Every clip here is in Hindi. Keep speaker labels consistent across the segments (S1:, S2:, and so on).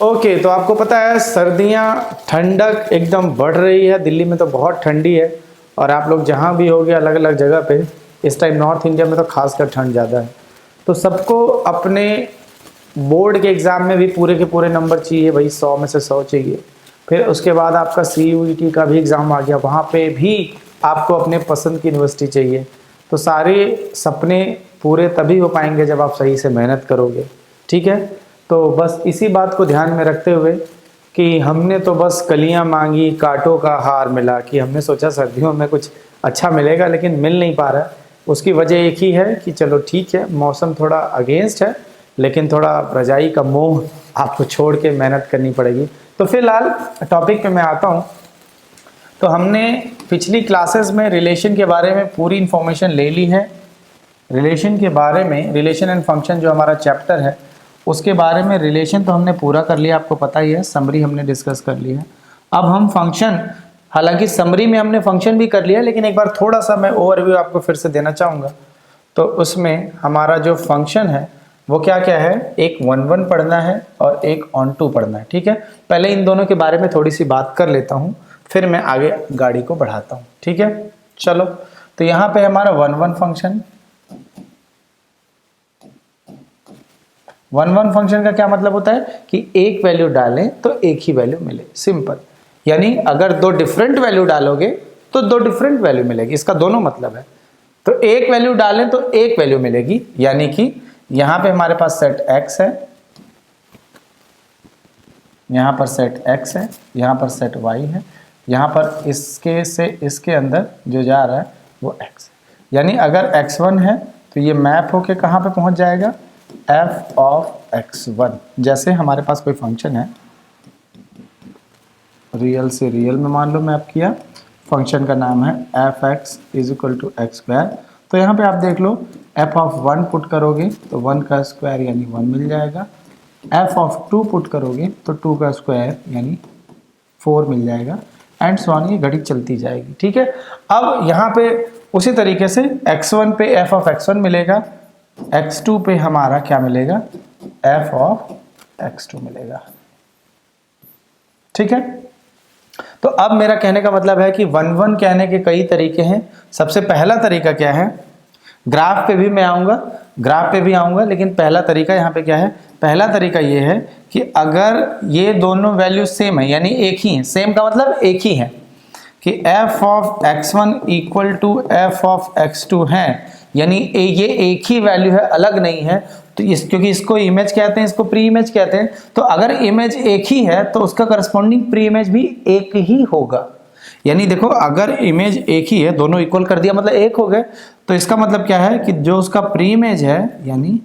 S1: ओके, तो आपको पता है सर्दियाँ, ठंडक एकदम बढ़ रही है। दिल्ली में तो बहुत ठंडी है और आप लोग जहाँ भी होगे अलग अलग जगह पे, इस टाइम नॉर्थ इंडिया में तो खासकर ठंड ज़्यादा है। तो सबको अपने बोर्ड के एग्ज़ाम में भी पूरे के पूरे नंबर चाहिए भाई, 100 में से 100 चाहिए। फिर उसके बाद आपका CUET का भी एग्ज़ाम आ गया, वहाँ पे भी आपको अपने पसंद की यूनिवर्सिटी चाहिए। तो सारे सपने पूरे तभी हो पाएंगे जब आप सही से मेहनत करोगे, ठीक है। तो बस इसी बात को ध्यान में रखते हुए कि हमने तो बस कलियां मांगी कांटों का हार मिला, कि हमने सोचा सर्दियों में कुछ अच्छा मिलेगा लेकिन मिल नहीं पा रहा। उसकी वजह एक ही है कि चलो ठीक है, मौसम थोड़ा अगेंस्ट है, लेकिन थोड़ा रजाई का मोह आपको छोड़ के मेहनत करनी पड़ेगी। तो फिलहाल टॉपिक पे मैं आता हूँ। तो हमने पिछली क्लासेस में रिलेशन के बारे में पूरी इन्फॉर्मेशन ले ली है। रिलेशन के बारे में, रिलेशन एंड फंक्शन जो हमारा चैप्टर है उसके बारे में रिलेशन तो हमने पूरा कर लिया, आपको पता ही है, समरी हमने डिस्कस कर ली है। अब हम फंक्शन, हालांकि समरी में हमने फंक्शन भी कर लिया, लेकिन एक बार थोड़ा सा मैं ओवरव्यू आपको फिर से देना चाहूँगा। तो उसमें हमारा जो फंक्शन है वो क्या क्या है, एक 1-1 पढ़ना है और एक on2 पढ़ना है, ठीक है। पहले इन दोनों के बारे में थोड़ी सी बात कर लेता हूँ, फिर मैं आगे गाड़ी को बढ़ाता हूँ, ठीक है। चलो, तो यहाँ पे हमारा 1-1 फंक्शन, 1-1 फंक्शन का क्या मतलब होता है कि एक वैल्यू डालें तो एक ही वैल्यू मिले, सिंपल। यानी अगर दो डिफरेंट वैल्यू डालोगे तो दो डिफरेंट वैल्यू मिलेगी, इसका दोनों मतलब है। तो एक वैल्यू डालें तो एक वैल्यू मिलेगी, यानी कि यहां पे हमारे पास सेट x है, यहां पर सेट x है, यहां पर सेट y है, यहां पर इसके से इसके अंदर जो जा रहा है वो x है। यानी अगर x1 है तो ये मैप होके कहां पे पहुंच जाएगा, f ऑफ x1। जैसे हमारे पास कोई फंक्शन है, रियल से रियल में मान लो मैप किया, फंक्शन का नाम है f(x) = x²। तो यहाँ पे आप देख लो, f ऑफ 1 पुट करोगे तो 1 का स्क्वायर यानी 1 मिल जाएगा, f ऑफ 2 पुट करोगे तो 2 का स्क्वायर यानी 4 मिल जाएगा, एंड सो ऑन, ये घड़ी चलती जाएगी, ठीक है। अब यहाँ पे उसी तरीके से x1 पे f ऑफ x1 मिलेगा, x2 पे हमारा क्या मिलेगा, f ऑफ x2 मिलेगा, ठीक है। तो अब मेरा कहने का मतलब है कि 1-1 कहने के कई तरीके हैं। सबसे पहला तरीका क्या है, ग्राफ पे भी मैं आऊँगा, ग्राफ पे भी आऊँगा, लेकिन पहला तरीका यहाँ पे क्या है, पहला तरीका ये है कि अगर ये दोनों वैल्यू सेम है, यानी एक ही है, सेम का मतलब एक ही है, कि f of x1 = f of x2 है, यानी ये एक ही वैल्यू है, अलग नहीं है। तो क्योंकि इसको इमेज कहते हैं, इसको प्री इमेज कहते हैं, तो अगर इमेज एक ही है तो उसका करस्पॉन्डिंग प्री इमेज भी एक ही होगा। यानी देखो, अगर इमेज एक ही है, दोनों इक्वल कर दिया मतलब एक हो गए, तो इसका मतलब क्या है कि जो उसका प्री इमेज है यानी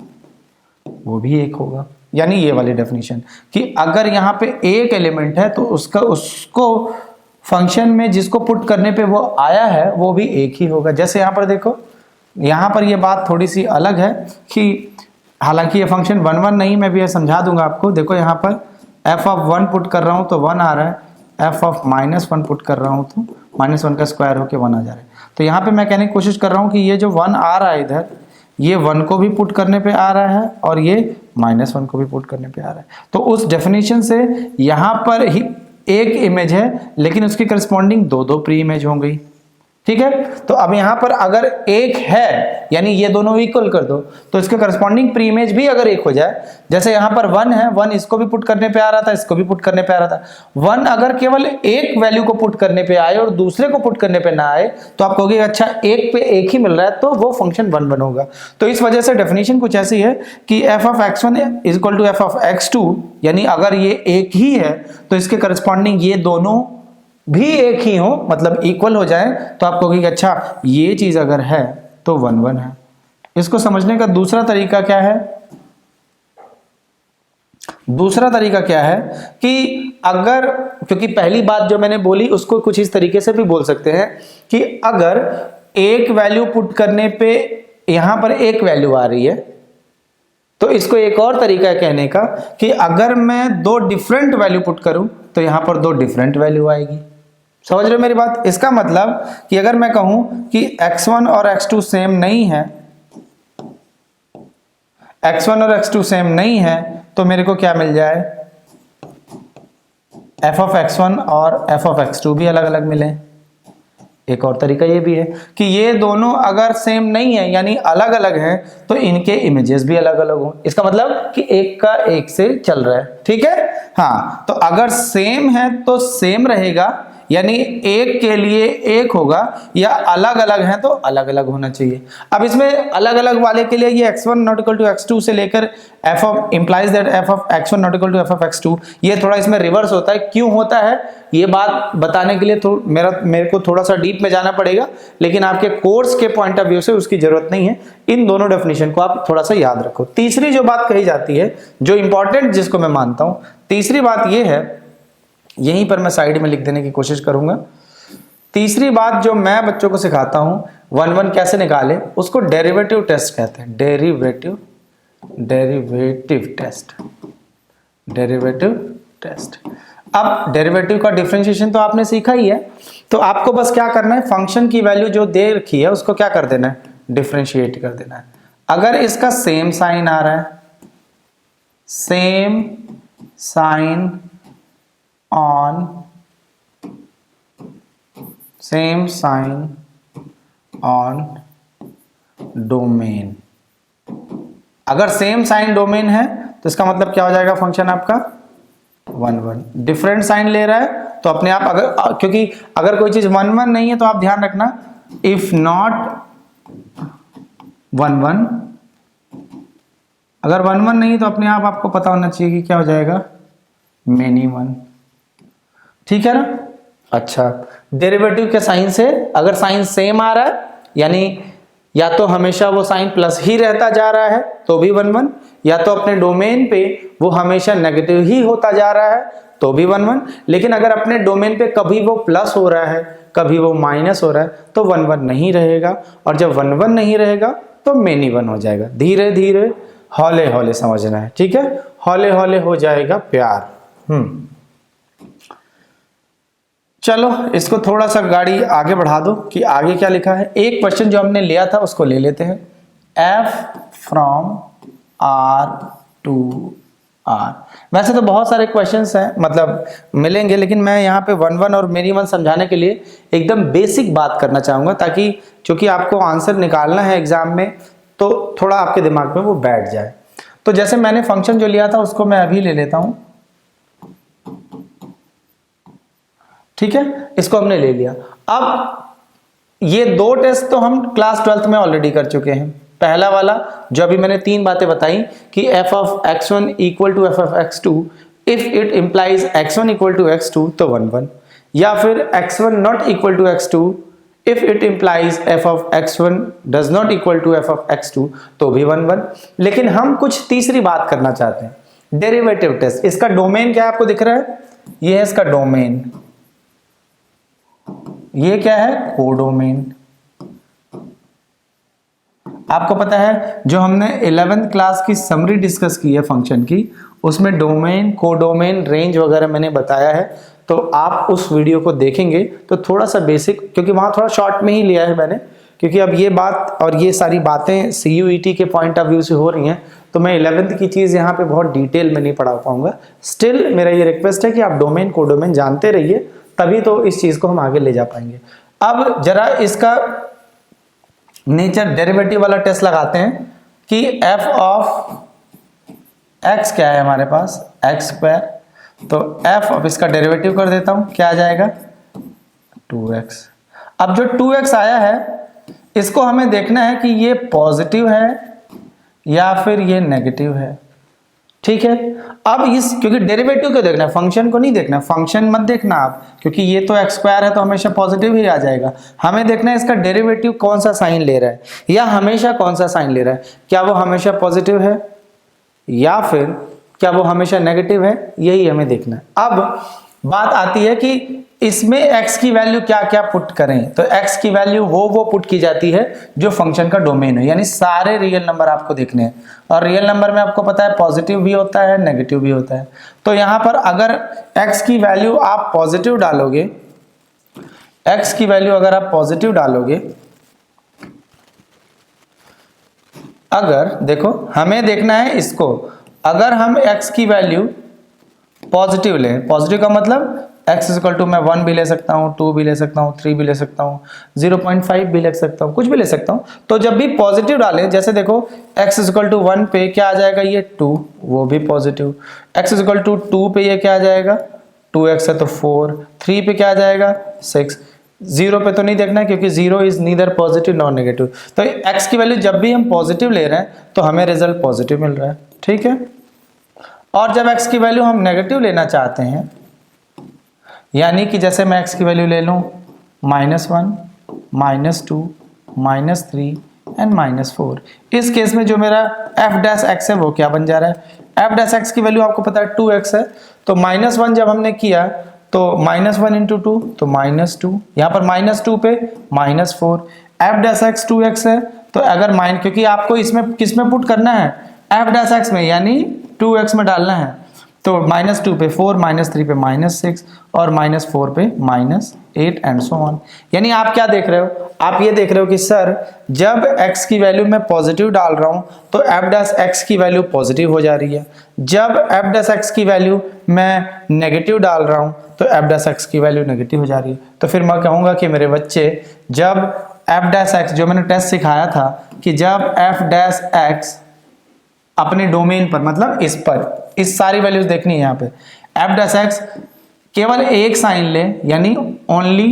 S1: वो भी एक होगा। यानी ये वाली डेफिनेशन कि अगर यहाँ पे एक एलिमेंट है तो उसको फंक्शन में जिसको पुट करने पे वो आया है वो भी एक ही होगा। जैसे यहाँ पर देखो, यहाँ पर ये बात थोड़ी सी अलग है कि हालांकि ये फंक्शन 1-1 नहीं, मैं भी ये समझा दूंगा आपको। देखो यहाँ पर f ऑफ 1 पुट कर रहा हूँ तो 1 आ रहा है, f ऑफ -1 पुट कर रहा हूँ तो -1 का स्क्वायर होके 1 आ जा रहा है। तो यहाँ पे मैं कहने की कोशिश कर रहा हूँ कि ये जो 1 आ रहा है इधर, ये 1 को भी पुट करने पे आ रहा है और ये -1 को भी पुट करने पे आ रहा है। तो उस डेफिनेशन से यहाँ पर ही एक इमेज है, लेकिन उसकी करस्पॉन्डिंग दो प्री इमेज हो गई, ठीक है। तो अब यहाँ पर अगर एक है, यानी ये दोनों इक्वल कर दो, तो इसके करस्पॉन्डिंग प्री इमेज भी अगर एक हो जाए, जैसे यहाँ पर 1 है, 1 इसको भी पुट करने पे आ रहा था, इसको भी पुट करने पे आ रहा था। 1 अगर केवल एक वैल्यू को पुट करने पे आए और दूसरे को पुट करने पे ना आए, तो आप कहोगे अच्छा एक पे एक ही मिल रहा है, तो वो फंक्शन 1-1 होगा। तो इस वजह से डेफिनेशन कुछ ऐसी है कि f of x1 = f of x2, यानी अगर ये एक ही है तो इसके करस्पॉन्डिंग ये दोनों भी एक ही हो, मतलब इक्वल हो जाए, तो आप कहोगे अच्छा ये चीज अगर है तो 1-1 है। इसको समझने का दूसरा तरीका क्या है, दूसरा तरीका क्या है कि अगर, क्योंकि पहली बात जो मैंने बोली उसको कुछ इस तरीके से भी बोल सकते हैं कि अगर एक वैल्यू पुट करने पे यहां पर एक वैल्यू आ रही है, तो इसको एक और तरीका है कहने का कि अगर मैं दो डिफरेंट वैल्यू पुट करूं तो यहां पर दो डिफरेंट वैल्यू आएगी। समझ रहे हो मेरी बात? इसका मतलब कि अगर मैं कहूं कि x1 और x2 सेम नहीं है, x1 और x2 सेम नहीं है, तो मेरे को क्या मिल जाए, एफ ऑफ x1 और एफ ऑफ x2 भी अलग अलग मिले। एक और तरीका ये भी है कि ये दोनों अगर सेम नहीं है यानी अलग अलग हैं तो इनके इमेजेस भी अलग अलग हो। इसका मतलब कि एक का एक से चल रहा है, ठीक है। हाँ, तो अगर सेम है तो सेम रहेगा यानी एक के लिए एक होगा, या अलग अलग है तो अलग अलग होना चाहिए। अब इसमें अलग अलग वाले के लिए ये x1 not equal to x2 से लेकर f of implies that f of x1 not equal to f of x2, ये थोड़ा इसमें रिवर्स होता है। क्यों होता है ये बात बताने के लिए मेरे को थोड़ा सा डीप में जाना पड़ेगा, लेकिन आपके कोर्स के पॉइंट ऑफ व्यू से उसकी जरूरत नहीं है। इन दोनों डेफिनेशन को आप थोड़ा सा याद रखो। तीसरी जो बात कही जाती है, जो इंपॉर्टेंट जिसको मैं मानता हूं, तीसरी बात ये है, यहीं पर मैं साइड में लिख देने की कोशिश करूंगा। तीसरी बात जो मैं बच्चों को सिखाता हूं, 1-1 कैसे निकाले, उसको डेरिवेटिव टेस्ट कहते हैं। Derivative test. अब डेरिवेटिव का डिफरेंशिएशन तो आपने सीखा ही है, तो आपको बस क्या करना है, फंक्शन की वैल्यू जो दे रखी है उसको क्या कर देना है, डिफरेंशिएट कर देना है। अगर इसका सेम साइन आ रहा है, सेम साइन ऑन डोमेन, अगर सेम साइन डोमेन है तो इसका मतलब क्या हो जाएगा, फंक्शन आपका 1-1। डिफरेंट साइन ले रहा है तो अपने आप, अगर क्योंकि अगर कोई चीज 1-1 नहीं है तो आप ध्यान रखना, इफ नॉट 1-1, अगर 1-1 नहीं तो अपने आप आपको पता होना चाहिए कि क्या हो जाएगा, मेनी 1, ठीक है ना। अच्छा, डेरिवेटिव के साइन से अगर साइन सेम आ रहा है यानी या तो हमेशा वो साइन प्लस ही रहता जा रहा है तो भी 1-1, या तो अपने डोमेन पे वो हमेशा नेगेटिव ही होता जा रहा है तो भी 1-1। लेकिन अगर अपने डोमेन पे कभी वो प्लस हो रहा है कभी वो माइनस हो रहा है तो 1-1 नहीं रहेगा, और जब 1-1 नहीं रहेगा तो मेनी 1 हो जाएगा। धीरे धीरे हौले हौले समझना है, ठीक है, हौले हौले हो जाएगा प्यार। चलो इसको थोड़ा सा गाड़ी आगे बढ़ा दो कि आगे क्या लिखा है। एक क्वेश्चन जो हमने लिया था उसको ले लेते हैं, f from R to R। वैसे तो बहुत सारे क्वेश्चंस हैं, मतलब मिलेंगे, लेकिन मैं यहाँ पे 1-1 और मेनी 1 समझाने के लिए एकदम बेसिक बात करना चाहूँगा, ताकि चूंकि आपको आंसर निकालना है एग्जाम में तो थोड़ा आपके दिमाग में वो बैठ जाए। तो जैसे मैंने फंक्शन जो लिया था उसको मैं अभी ले लेता हूँ, ठीक है, इसको हमने ले लिया। अब ये दो टेस्ट तो हम क्लास 12th में ऑलरेडी कर चुके हैं। पहला वाला जो अभी मैंने 3 बातें बताई कि f of x1 equal to f of x2 if it implies x1 equal to x2 तो 1-1, या फिर x1 not equal to x2 if it implies f of x1 does not equal to f of x2 तो भी 1-1। लेकिन हम कुछ तीसरी बात करना चाहते हैं, डेरिवेटिव टेस्ट। इसका डोमेन क्या आपको दिख रहा है, ये है इसका डोमेन, ये क्या है, कोडोमेन। आपको पता है जो हमने 11th क्लास की समरी डिस्कस की है फंक्शन की, उसमें डोमेन, कोडोमेन, रेंज वगैरह मैंने बताया है, तो आप उस वीडियो को देखेंगे तो थोड़ा सा बेसिक, क्योंकि वहां थोड़ा शॉर्ट में ही लिया है मैंने, क्योंकि अब ये बात और ये सारी बातें CUET के पॉइंट ऑफ व्यू से हो रही हैं, तो मैं 11th की चीज़ यहाँ पे बहुत डिटेल में नहीं पढ़ा पाऊंगा। स्टिल मेरा ये रिक्वेस्ट है कि आप डोमेन, कोडोमेन जानते रहिए, तभी तो इस चीज को हम आगे ले जा पाएंगे। अब जरा इसका नेचर डेरिवेटिव वाला टेस्ट लगाते हैं कि f ऑफ x क्या है हमारे पास, x², तो f ऑफ इसका डेरिवेटिव कर देता हूं, क्या आ जाएगा, 2x। अब जो 2x आया है इसको हमें देखना है कि ये पॉजिटिव है या फिर ये नेगेटिव है, ठीक है। अब इस, क्योंकि डेरिवेटिव को देखना है, फंक्शन को नहीं देखना, फंक्शन मत देखना आप, क्योंकि ये तो x² है तो हमेशा पॉजिटिव ही आ जाएगा। हमें देखना है इसका डेरिवेटिव कौन सा साइन ले रहा है या हमेशा कौन सा साइन ले रहा है, क्या वो हमेशा पॉजिटिव है या फिर क्या वो हमेशा नेगेटिव है, यही हमें देखना है। अब बात आती है कि इसमें x की वैल्यू क्या क्या पुट करें, तो x की वैल्यू वो पुट की जाती है जो फंक्शन का डोमेन है, यानी सारे रियल नंबर आपको देखने हैं, और रियल नंबर में आपको पता है पॉजिटिव भी होता है नेगेटिव भी होता है। तो यहां पर अगर x की वैल्यू आप पॉजिटिव डालोगे, x की वैल्यू अगर आप पॉजिटिव डालोगे, अगर देखो हमें देखना है इसको, अगर हम x की वैल्यू पॉजिटिव लें, पॉजिटिव का मतलब x इक्वल टू मैं 1 भी ले सकता हूँ, 2 भी ले सकता हूँ, 3 भी ले सकता हूँ, 0.5 भी ले सकता हूँ, कुछ भी ले सकता हूँ। तो जब भी पॉजिटिव डालें, जैसे देखो x इक्वल टू 1 पे क्या आ जाएगा, ये 2, वो भी पॉजिटिव। x इक्वल टू 2 पे ये क्या आ जाएगा, 2x है तो 4, 3 पे क्या आ जाएगा 6, 0 पे तो नहीं देखना है क्योंकि 0 is neither positive nor negative. तो x की वैल्यू जब भी हम पॉजिटिव ले रहे हैं तो हमें रिजल्ट पॉजिटिव मिल रहा है, ठीक है। और जब x की वैल्यू हम नेगेटिव लेना चाहते हैं, यानी कि जैसे मैं x की वैल्यू ले लूँ -1, -2, -3 एंड -4, इस केस में जो मेरा f डैश x है वो क्या बन जा रहा है, f डैश x की वैल्यू आपको पता है 2x है, तो -1 जब हमने किया तो -1 इंटू 2 तो -2, यहाँ पर -2 पे -4, f डैश x 2x है, तो अगर क्योंकि आपको इसमें किस में पुट करना है, f डैश x में, यानी 2x में डालना है, तो -2 पे 4, -3 पे -6 और -4 पे -8 एंड सो ऑन। यानी आप क्या देख रहे हो, आप ये देख रहे हो कि सर जब x की वैल्यू मैं पॉजिटिव डाल रहा हूँ तो f डैश x की वैल्यू पॉजिटिव हो जा रही है, जब f डैश x की वैल्यू मैं नेगेटिव डाल रहा हूँ तो f डैश x की वैल्यू नेगेटिव हो जा रही है। तो फिर मैं कहूँगा कि मेरे बच्चे जब f डैश x, जो मैंने टेस्ट सिखाया था कि जब f डैश x अपने डोमेन पर, मतलब इस पर, इस सारी वैल्यूज देखनी है यहाँ पे, f डैश x केवल एक साइन ले, यानी ओनली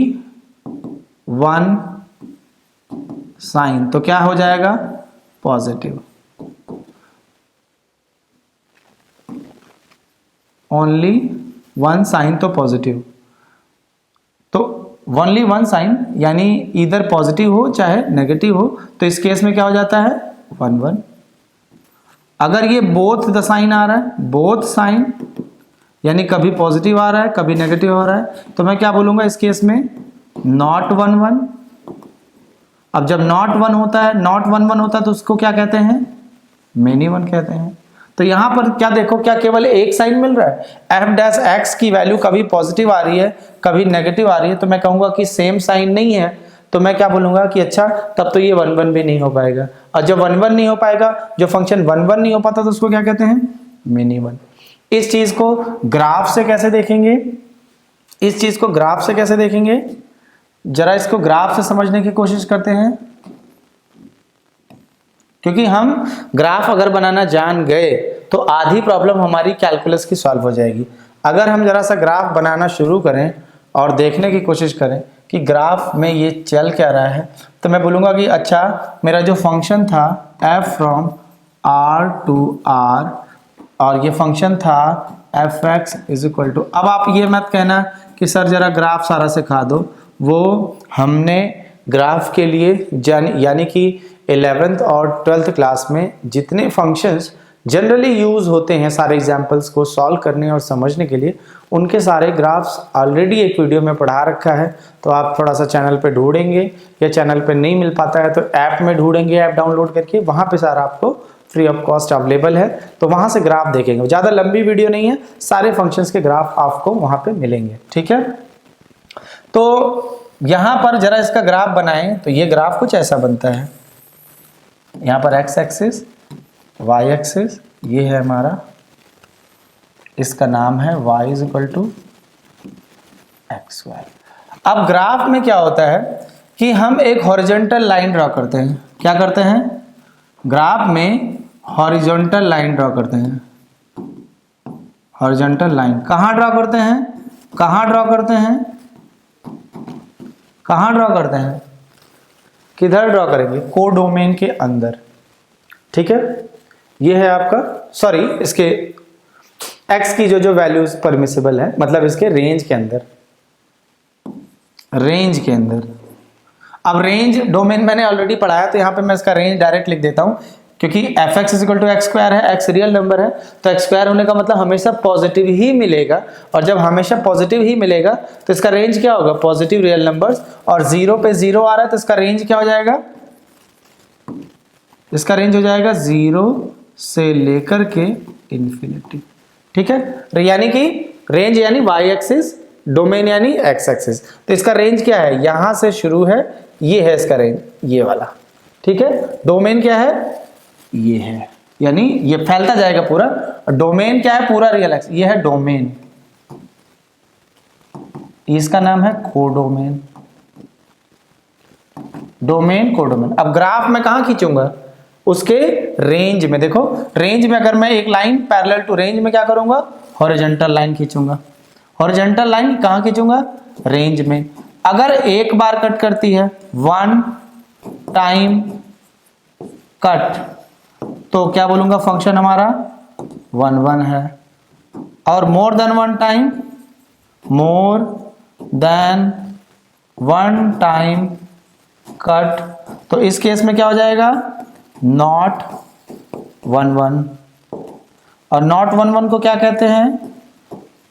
S1: 1 साइन, तो क्या हो जाएगा पॉजिटिव, ओनली 1 साइन तो पॉजिटिव, तो ओनली 1 साइन यानी इधर पॉजिटिव हो चाहे नेगेटिव हो, तो इस केस में क्या हो जाता है 1 1। अगर ये बोथ द साइन आ रहा है, बोथ साइन यानी कभी पॉजिटिव आ रहा है कभी नेगेटिव आ रहा है, तो मैं क्या बोलूंगा इस केस में नॉट 1 1। अब जब नॉट 1 होता है, नॉट 1 1 होता है तो उसको क्या कहते हैं, मेनी 1 कहते हैं। तो यहां पर क्या देखो, क्या केवल एक साइन मिल रहा है, f डैश x की वैल्यू कभी पॉजिटिव आ रही है कभी नेगेटिव आ रही है, तो मैं कहूंगा कि सेम साइन नहीं है, तो मैं क्या बोलूंगा कि अच्छा तब तो ये 1 1 भी नहीं हो पाएगा। और जब 1 1 नहीं हो पाएगा, जो फंक्शन 1 1 नहीं हो पाता तो उसको क्या कहते हैं, मेनी 1। इस चीज को ग्राफ से कैसे देखेंगे, इस चीज को ग्राफ से कैसे देखेंगे, जरा इसको ग्राफ से समझने की कोशिश करते हैं, क्योंकि हम ग्राफ अगर बनाना जान गए तो आधी प्रॉब्लम हमारी कैलकुलस की सॉल्व हो जाएगी। अगर हम जरा सा ग्राफ बनाना शुरू करें और देखने की कोशिश करें कि ग्राफ में ये चल क्या रहा है, तो मैं बोलूँगा कि अच्छा मेरा जो फंक्शन था f from r to r, और ये फंक्शन था fx इज इक्वल टू, अब आप ये मत कहना कि सर जरा ग्राफ सारा सिखा दो, वो हमने ग्राफ के लिए यानी कि 11th और 12th क्लास में जितने फंक्शंस जनरली यूज होते हैं सारे एग्जाम्पल्स को सॉल्व करने और समझने के लिए, उनके सारे ग्राफ्स ऑलरेडी एक वीडियो में पढ़ा रखा है। तो आप थोड़ा सा चैनल पे ढूंढेंगे, या चैनल पे नहीं मिल पाता है तो ऐप में ढूंढेंगे, ऐप डाउनलोड करके, वहाँ पे सारा आपको फ्री ऑफ कॉस्ट अवेलेबल है, तो वहाँ से ग्राफ देखेंगे। ज़्यादा लंबी वीडियो नहीं है, सारे फंक्शंस के ग्राफ आपको वहाँ पे मिलेंगे, ठीक है। तो यहाँ पर जरा इसका ग्राफ बनाएं तो ये ग्राफ कुछ ऐसा बनता है, यहाँ पर एक्स एक्सिस, वाई एक्सिस, ये है हमारा, इसका नाम है y is equal to x y. अब ग्राफ में क्या होता है कि हम एक हॉरिजॉन्टल लाइन ड्रॉ करते हैं, क्या करते हैं, ग्राफ में हॉरिजॉन्टल लाइन ड्रॉ करते हैं, हॉरिजॉन्टल लाइन कहाँ ड्रॉ करते हैं, कहाँ ड्रॉ करते हैं, कहाँ ड्रॉ करते हैं, किधर ड्रॉ करेंगे, कोडोमेन के अंदर, ठीक है। ये है आपका, सॉरी इसके x की जो वैल्यूज परमिसिबल है, मतलब इसके रेंज के अंदर, रेंज के अंदर। अब रेंज डोमेन मैंने ऑलरेडी पढ़ाया, तो यहाँ पे मैं इसका रेंज डायरेक्ट लिख देता हूँ, क्योंकि fx is equal to x square है, x रियल नंबर है, तो एक्स स्क्वायर होने का मतलब हमेशा पॉजिटिव ही मिलेगा, और जब हमेशा पॉजिटिव ही मिलेगा तो इसका रेंज क्या होगा, पॉजिटिव रियल नंबर्स, और 0 पे 0 आ रहा है तो इसका रेंज क्या हो जाएगा, इसका रेंज हो जाएगा 0 से लेकर के इन्फिनिटी, ठीक है। यानी कि रेंज यानी y एक्सिस, डोमेन यानी x एक्सिस, तो इसका रेंज क्या है, यहां से शुरू है, ये है इसका रेंज, ये वाला, ठीक है। डोमेन क्या है, ये है, यानी ये फैलता जाएगा पूरा, डोमेन क्या है, पूरा रियल एक्सिस, ये है डोमेन, इसका नाम है कोडोमेन। Domain codomain. अब ग्राफ में कहां खींचूंगा? उसके रेंज में। देखो रेंज में अगर मैं एक लाइन पैरेलल टू रेंज में क्या करूंगा? हॉरिजॉन्टल लाइन खींचूंगा। हॉरिजॉन्टल लाइन कहां खींचूंगा? रेंज में। अगर एक बार कट करती है, वन टाइम कट, तो क्या बोलूंगा? फंक्शन हमारा 1 1 है। और more than one time, more than one time cut, तो इस केस में क्या हो जाएगा? नॉट 1 1। और नॉट 1 1 को क्या कहते हैं?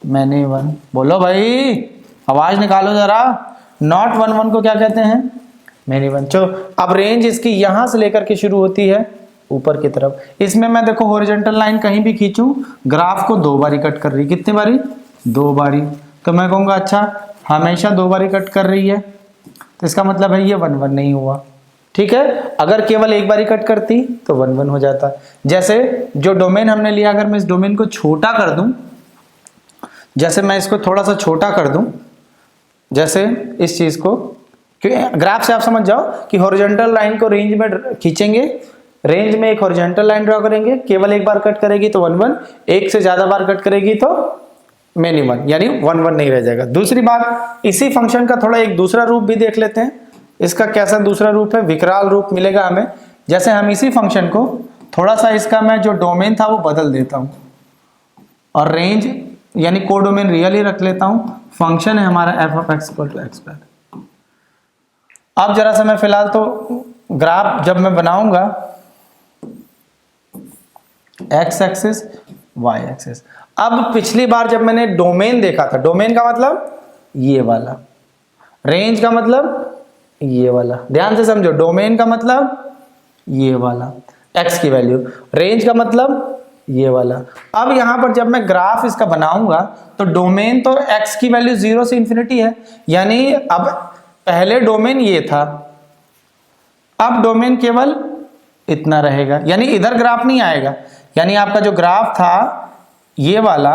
S1: Many one. बोलो भाई, आवाज निकालो जरा। नॉट 1 1 को क्या कहते हैं? Many one. चलो अब रेंज इसकी यहां से लेकर के शुरू होती है ऊपर की तरफ। इसमें मैं देखो हॉरिजॉन्टल लाइन कहीं भी खींचूं, ग्राफ को 2 बारी कट कर रही। कितनी बारी? 2 बारी। तो मैं कहूंगा अच्छा हमेशा 2 बारी कट कर रही है, तो इसका मतलब है ये 1 1 नहीं हुआ। ठीक है, अगर केवल एक बारी कट करती तो 1 1 हो जाता। जैसे जो डोमेन हमने लिया, अगर मैं इस डोमेन को छोटा कर दूं, जैसे मैं इसको थोड़ा सा छोटा कर दूं, जैसे इस चीज को, क्योंकि ग्राफ से आप समझ जाओ कि हॉरिजॉन्टल लाइन को रेंज में खींचेंगे, रेंज में एक हॉरिजॉन्टल लाइन ड्रॉ करेंगे, केवल एक बार कट करेगी तो 1 1, एक से ज्यादा बार कट करेगी तो मैनी वन, यानी 1 1 नहीं रह जाएगा। दूसरी बात, इसी फंक्शन का थोड़ा एक दूसरा रूप भी देख लेते हैं। इसका कैसा दूसरा रूप है? विकराल रूप मिलेगा हमें। जैसे हम इसी फंक्शन को थोड़ा सा इसका मैं जो डोमेन था वो बदल देता हूं और रेंज यानी कोडोमेन रियल ही रख लेता हूं। फंक्शन है हमारा f of x equal to x square. अब जरा सा मैं फिलहाल तो ग्राफ जब मैं बनाऊंगा x एक्सिस y एक्सिस। अब पिछली बार जब मैंने डोमेन देखा था, डोमेन का मतलब ये वाला, रेंज का मतलब ये वाला, ध्यान से समझो, डोमेन का मतलब ये वाला x की वैल्यू, रेंज का मतलब ये वाला। अब यहां पर जब मैं ग्राफ इसका बनाऊंगा तो डोमेन तो x की वैल्यू 0 से इंफिनिटी है, यानी अब पहले डोमेन ये था, अब डोमेन केवल इतना रहेगा, यानी इधर ग्राफ नहीं आएगा। यानी आपका जो ग्राफ था ये वाला,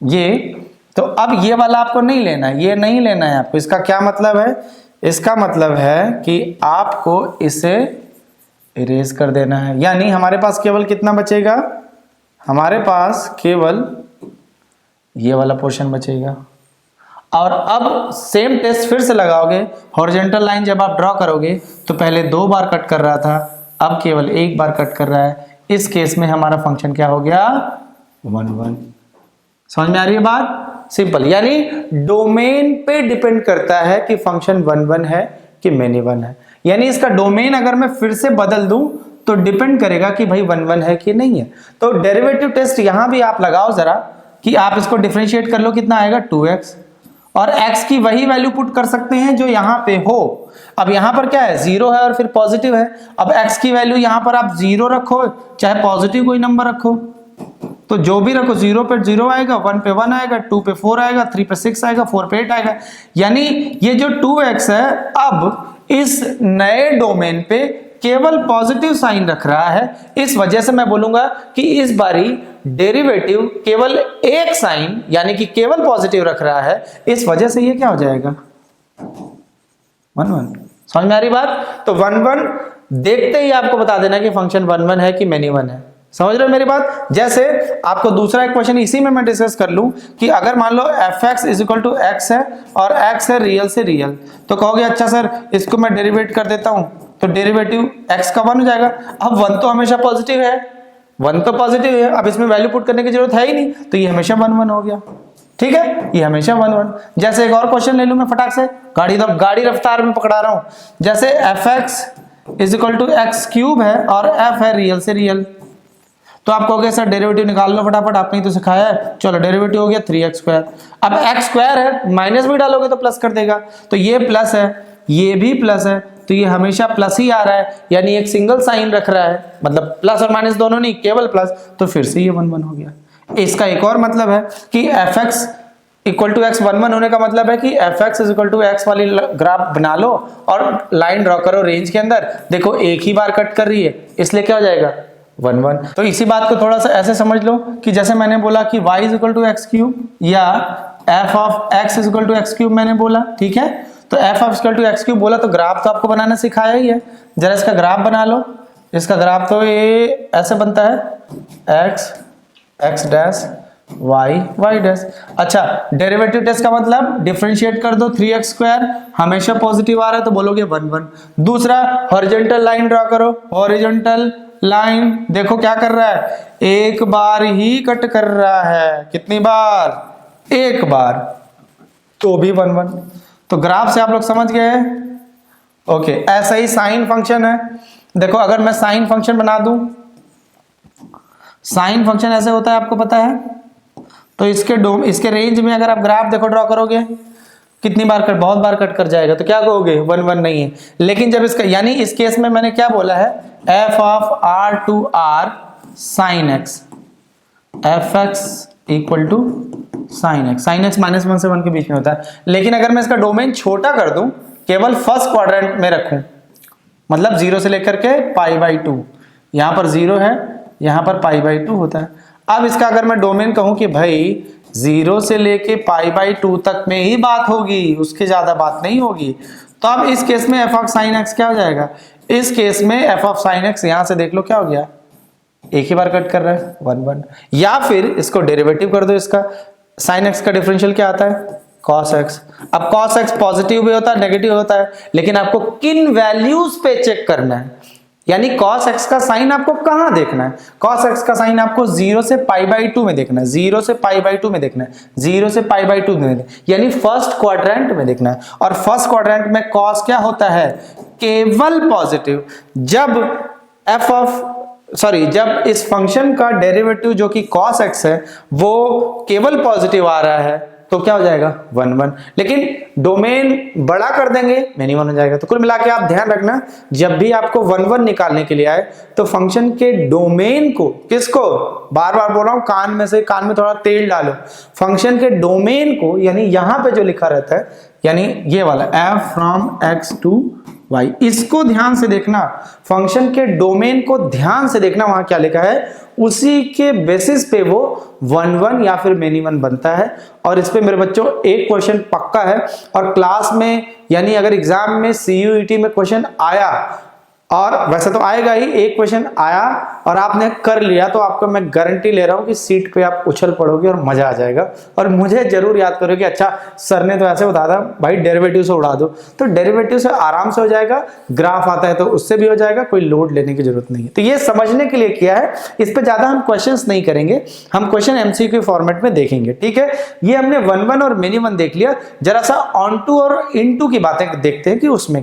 S1: ये, तो अब ये वाला आपको नहीं लेना है, ये नहीं लेना है आपको। इसका क्या मतलब है? इसका मतलब है कि आपको इसे इरेज कर देना है। यानी हमारे पास केवल कितना बचेगा? हमारे पास केवल ये वाला पोर्शन बचेगा। और अब सेम टेस्ट फिर से लगाओगे। हॉरिजॉन्टल लाइन जब आप ड्रॉ करोगे तो पहले 2 बार कट कर रहा था, अब केवल 1 बार कट कर रहा है। इस केस में हमारा फंक्शन क्या हो गया? 1 1। समझ में आ रही है बात? सिंपल। यानी डोमेन पे डिपेंड करता है कि फंक्शन 1 1 है कि मैनी वन है। यानी इसका डोमेन अगर मैं फिर से बदल दूं तो डिपेंड करेगा कि भाई 1 1 है कि नहीं है। तो डेरिवेटिव टेस्ट यहां भी आप लगाओ जरा, कि आप इसको डिफरेंशिएट कर लो, कितना आएगा? 2x। और x की वही वैल्यू पुट कर सकते हैं जो यहां पे हो। अब यहां पर क्या है? 0 है और फिर पॉजिटिव है। अब x की वैल्यू यहां पर आप 0 रखो, चाहे पॉजिटिव कोई नंबर रखो, तो जो भी रखो, 0 पे 0 आएगा, 1 पे 1 आएगा, 2 पे 4 आएगा, 3 पे 6 आएगा, 4 पे 8 आएगा। यानी ये जो 2x है अब इस नए डोमेन पे केवल पॉजिटिव साइन रख रहा है। इस वजह से मैं बोलूंगा कि इस बारी डेरिवेटिव केवल एक साइन यानी कि केवल पॉजिटिव रख रहा है। इस वजह से ये क्या हो जाएगा? 1 1। समझ में आ रही बात? तो 1 1 देखते ही आपको बता देना कि फंक्शन 1 1 है कि मैनी वन है। समझ रहे हो मेरी बात? जैसे आपको दूसरा एक क्वेश्चन इसी में मैं डिस्कस कर लूं कि अगर मान लो fx is equal to x है और x है रियल से रियल, तो कहोगे अच्छा सर इसको मैं डेरिवेट कर देता हूं, तो डेरिवेटिव x का 1 हो जाएगा। अब 1 तो हमेशा पॉजिटिव है, 1 तो पॉजिटिव है, अब इसमें वैल्यू पुट करने की जरूरत है ही नहीं, तो ये हमेशा 1 1 हो गया। ठीक है, ये हमेशा 1 1। जैसे एक और क्वेश्चन ले लूं मैं फटाक से, गाड़ी रफ्तार में पकड़ा रहा हूं। जैसे fx is equal to x cube है और f है रियल से रियल, तो आप कहोगे सर डेरिवेटिव निकाल लो फटाफट, आपने तो सिखाया है। चलो डेरिवेटिव हो गया 3x स्क्वायर। अब x स्क्वायर है, माइनस भी डालोगे तो प्लस कर देगा, तो ये प्लस है, ये भी प्लस है, तो ये हमेशा प्लस ही आ रहा है, यानी एक सिंगल साइन रख रहा है, मतलब प्लस और माइनस दोनों नहीं, केवल प्लस, तो फिर से ये 1 1 हो गया। इसका एक और मतलब है कि fx इक्वल टू x 1 1 होने का मतलब है कि fx is equal to x वाली ग्राफ बना लो और लाइन ड्रॉ करो रेंज के अंदर। देखो एक ही बार कट कर रही है, इसलिए क्या हो जाएगा? 1 1। तो इसी बात को थोड़ा सा ऐसे समझ लो कि जैसे मैंने बोला कि y is equal to x cube या f of x is equal to x cube मैंने बोला, ठीक है। तो f of equal to x cube बोला तो ग्राफ तो आपको बनाना सिखाया ही है, जरा इसका ग्राफ बना लो। इसका ग्राफ तो ये ऐसे बनता है x x dash y y dash. अच्छा, डेरिवेटिव टेस्ट का मतलब डिफरेंशिएट कर दो 3x स्क्वायर, हमेशा पॉजिटिव आ रहा है तो बोलोगे 1 1। दूसरा हॉरिजॉन्टल लाइन ड्रॉ करो, हॉरिजॉन्टल लाइन देखो क्या कर रहा है, एक बार ही कट कर रहा है। कितनी बार? एक बार, तो भी 1 1। तो ग्राफ से आप लोग समझ गए हैं। ओके, ऐसा ही साइन फंक्शन है। देखो अगर मैं साइन फंक्शन बना दूं, साइन फंक्शन ऐसे होता है आपको पता है। तो इसके रेंज में अगर आप ग्राफ देखो ड्रॉ करोगे, कितनी बार कट, बहुत बार कट कर जाएगा, तो क्या कहोगे 1 1 नहीं है। लेकिन जब इसका यानी इस केस में मैंने क्या बोला है, F of R to R sine x, F x equal to sine x. Sine x -1 से 1 के बीच में होता है। लेकिन अगर मैं इसका डोमेन छोटा कर दूं, केवल फर्स्ट क्वाड्रेंट में रखूं, मतलब 0 से लेकर के π/2, यहां पर 0 है, यहां पर π/2 होता है। अब इसका अगर मैं डोमेन कहूं कि भाई 0 से लेके π/2 तक में ही बात होगी, उसके ज्यादा बात नहीं होगी, तो अब इस केस में f ऑफ साइन एक्स क्या हो जाएगा, इस केस में f ऑफ साइन एक्स यहां से देख लो क्या हो गया, एक ही बार कट कर रहा है 1 1। या फिर इसको डेरिवेटिव कर दो, इसका साइन एक्स का डिफरेंशियल क्या आता है, cos x। अब cos x पॉजिटिव भी होता है, नेगेटिव होता है, लेकिन आपको किन वैल्यूज पे चेक करना है, यानी cos x का साइन आपको कहां देखना है। cos x का साइन आपको 0 से π/2 में देखना है, 0 से π/2 में देखना है, 0 से पी/2 में देखना है, यानी फर्स्ट क्वाड्रेंट में देखना है। और फर्स्ट क्वाड्रेंट में cos क्या होता है, केवल पॉजिटिव। जब इस फंक्शन का डेरिवेटिव जो कि cos x है वो केवल पॉजिटिव आ रहा है तो क्या हो जाएगा 1 1। लेकिन डोमेन बड़ा कर देंगे मिनिमम हो जाएगा। तो कुल मिला के आप ध्यान रखना, जब भी आपको 1 1 निकालने के लिए आए तो फंक्शन के डोमेन को, किसको, बार बार बोल रहा हूं, कान में थोड़ा तेल डालो, फंक्शन के डोमेन को, यानी यहां पे जो लिखा रहता है, यानी ये वाला f from x to y, इसको ध्यान से देखना, फंक्शन के डोमेन को ध्यान से देखना, वहां क्या लिखा है, उसी के बेसिस पे वो 1 1 या फिर मिनिमम बनता है। और इस पे मेरे बच्चों एक क्वेश्चन पक्का है, और क्लास में यानी अगर एग्जाम में CUET में क्वेश्चन आया, और वैसे तो आएगा ही, एक क्वेश्चन आया और आपने कर लिया तो आपको मैं गारंटी ले रहा हूं कि सीट पे आप उछल पड़ोगे और मजा आ जाएगा। और मुझे जरूर याद करोगे कि अच्छा सर ने तो ऐसे बता था भाई डेरिवेटिव से उड़ा दो, तो डेरिवेटिव से आराम से हो जाएगा, ग्राफ आता है तो उससे भी हो जाएगा, कोई लोड लेने की जरूरत नहीं है। तो ये समझने के लिए किया है, इस पर ज्यादा हम क्वेश्चन नहीं करेंगे, हम क्वेश्चन MCQ फॉर्मेट में देखेंगे, ठीक है। ये हमने 1 1 और मिनिमम देख लिया, जरा सा ऑन टू और इन टू की बातें देखते हैं कि उसमें क्या